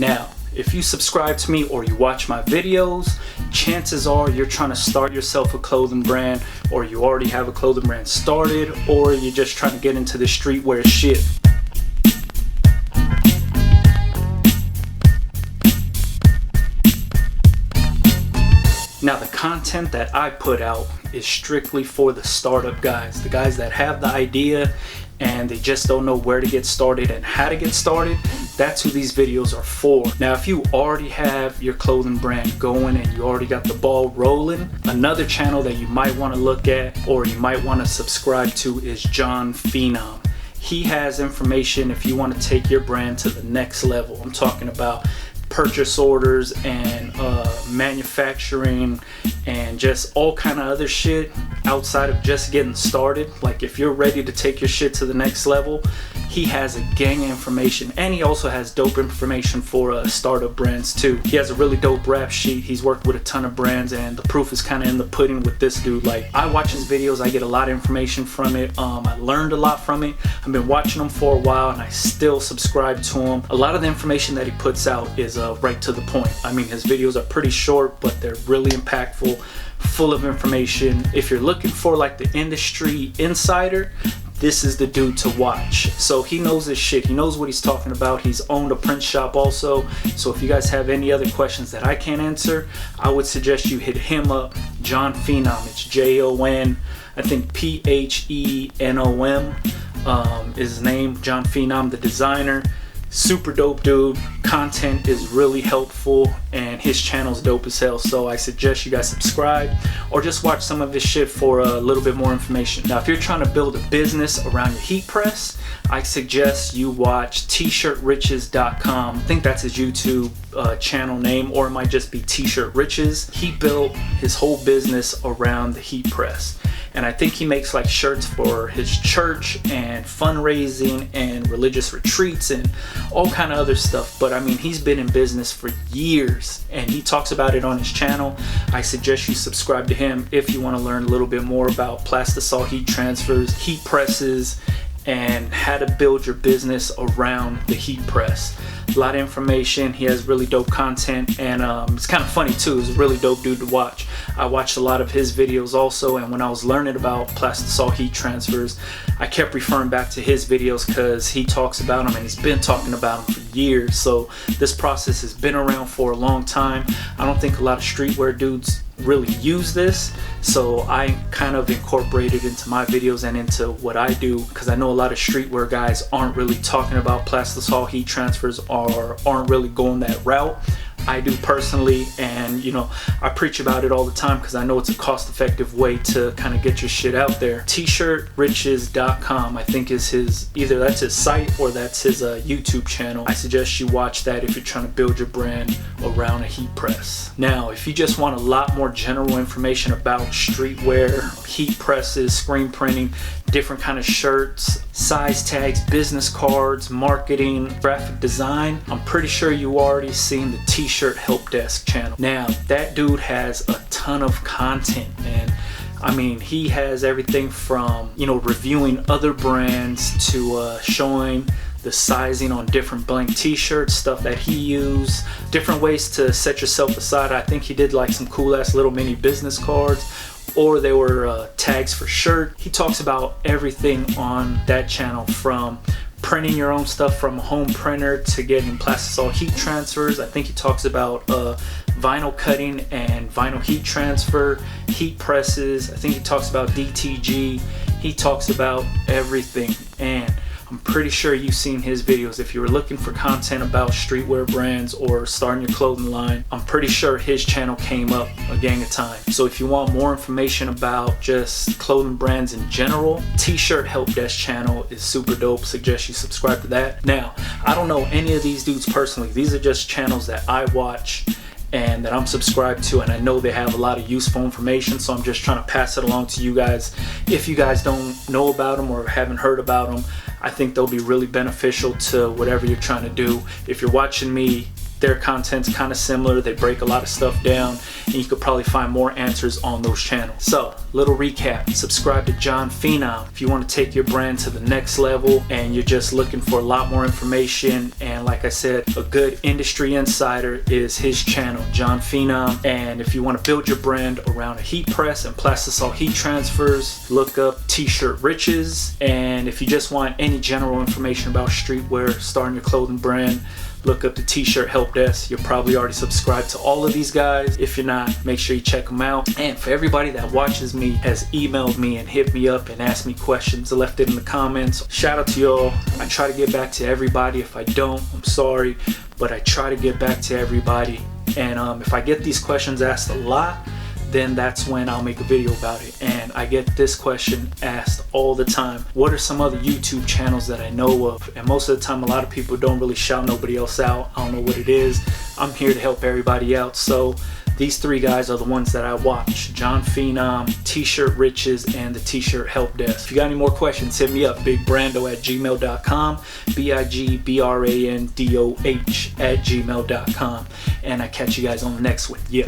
Now, if you subscribe to me or you watch my videos, chances are you're trying to start yourself a clothing brand, or you already have a clothing brand started, or you're just trying to get into the streetwear shit. Now, the content that I put out is strictly for the startup guys, the guys that have the idea and they just don't know where to get started and how to get started. That's who these videos are for. Now, if you already have your clothing brand going and you already got the ball rolling, another channel that you might want to look at or you might want to subscribe to is Jon Phenom. He has information if you want to take your brand to the next level. I'm talking about purchase orders and manufacturing and just all kind of other shit outside of just getting started. Like, if you're ready to take your shit to the next level, he has a gang of information, and he also has dope information for startup brands too. He has a really dope rap sheet. He's worked with a ton of brands, and the proof is kind of in the pudding with this dude. Like, I watch his videos, I get a lot of information from it. I learned a lot from it. I've been watching him for a while and I still subscribe to him. A lot of the information that he puts out is right to the point. I mean, his videos are pretty short, but they're really impactful, full of information. If you're looking for like the industry insider, this is the dude to watch. So he knows his shit. He knows what he's talking about. He's owned a print shop also. So if you guys have any other questions that I can't answer, I would suggest you hit him up. Jon Phenom. It's Jon, I think Phenom is his name. Jon Phenom, the designer. Super dope dude. Content is really helpful and his channel's dope as hell. So I suggest you guys subscribe or just watch some of his shit for a little bit more information. Now, if you're trying to build a business around your heat press, I suggest you watch tshirtriches.com. I think that's his YouTube channel name, or it might just be T-Shirt Riches. He built his whole business around the heat press. And I think he makes like shirts for his church and fundraising and religious retreats and all kind of other stuff. But I mean, he's been in business for years and he talks about it on his channel. I suggest you subscribe to him if you want to learn a little bit more about plastisol heat transfers, heat presses, and how to build your business around the heat press. A lot of information. He has really dope content, and it's kind of funny too. He's a really dope dude to watch. I watched a lot of his videos also, and when I was learning about plastisol heat transfers, I kept referring back to his videos because he talks about them and he's been talking about them for years. So this process has been around for a long time. I don't think a lot of streetwear dudes really use this, so I kind of incorporated into my videos and into what I do, because I know a lot of streetwear guys aren't really talking about plastisol heat transfers or aren't really going that route. I do personally, and you know, I preach about it all the time because I know it's a cost-effective way to kind of get your shit out there. tshirtriches.com, I think, is his, either that's his site or that's his YouTube channel. I suggest you watch that if you're trying to build your brand around a heat press. Now, if you just want a lot more general information about streetwear, heat presses, screen printing, different kind of shirts, size tags, business cards, marketing, graphic design, I'm pretty sure you already seen the T-Shirt Help Desk channel. Now, that dude has a ton of content, man. I mean, he has everything from, you know, reviewing other brands to showing the sizing on different blank t-shirts, stuff that he used, different ways to set yourself aside. I think he did like some cool ass little mini business cards, or they were tags for shirt. He talks about everything on that channel, from printing your own stuff from a home printer to getting plastisol heat transfers. I think he talks about vinyl cutting and vinyl heat transfer, heat presses. I think he talks about DTG. He talks about everything, and I'm pretty sure you've seen his videos. If you were looking for content about streetwear brands or starting your clothing line, I'm pretty sure his channel came up a gang of times. So if you want more information about just clothing brands in general, T-Shirt Help Desk channel is super dope. Suggest you subscribe to that. Now, I don't know any of these dudes personally. These are just channels that I watch and that I'm subscribed to, and I know they have a lot of useful information, so I'm just trying to pass it along to you guys. If you guys don't know about them or haven't heard about them, I think they'll be really beneficial to whatever you're trying to do. If you're watching me Their content's kind of similar. They break a lot of stuff down, and you could probably find more answers on those channels. So, little recap. Subscribe to Jon Phenom if you want to take your brand to the next level and you're just looking for a lot more information. And like I said, a good industry insider is his channel, Jon Phenom. And if you want to build your brand around a heat press and plastisol heat transfers, look up T-Shirt Riches. And if you just want any general information about streetwear, starting your clothing brand, look up the T-Shirt Help Desk. You're probably already subscribed to all of these guys. If you're not, make sure you check them out. And for everybody that watches me, has emailed me and hit me up and asked me questions, left it in the comments, shout out to y'all. I try to get back to everybody. If I don't, I'm sorry, but I try to get back to everybody. And if I get these questions asked a lot, then that's when I'll make a video about it. And I get this question asked all the time. What are some other YouTube channels that I know of? And most of the time, a lot of people don't really shout nobody else out. I don't know what it is. I'm here to help everybody out. So these three guys are the ones that I watch: Jon Phenom, T-Shirt Riches, and the T-Shirt Help Desk. If you got any more questions, hit me up, bigbrandoh@gmail.com, BIGBRANDOH@gmail.com. And I catch you guys on the next one. Yeah.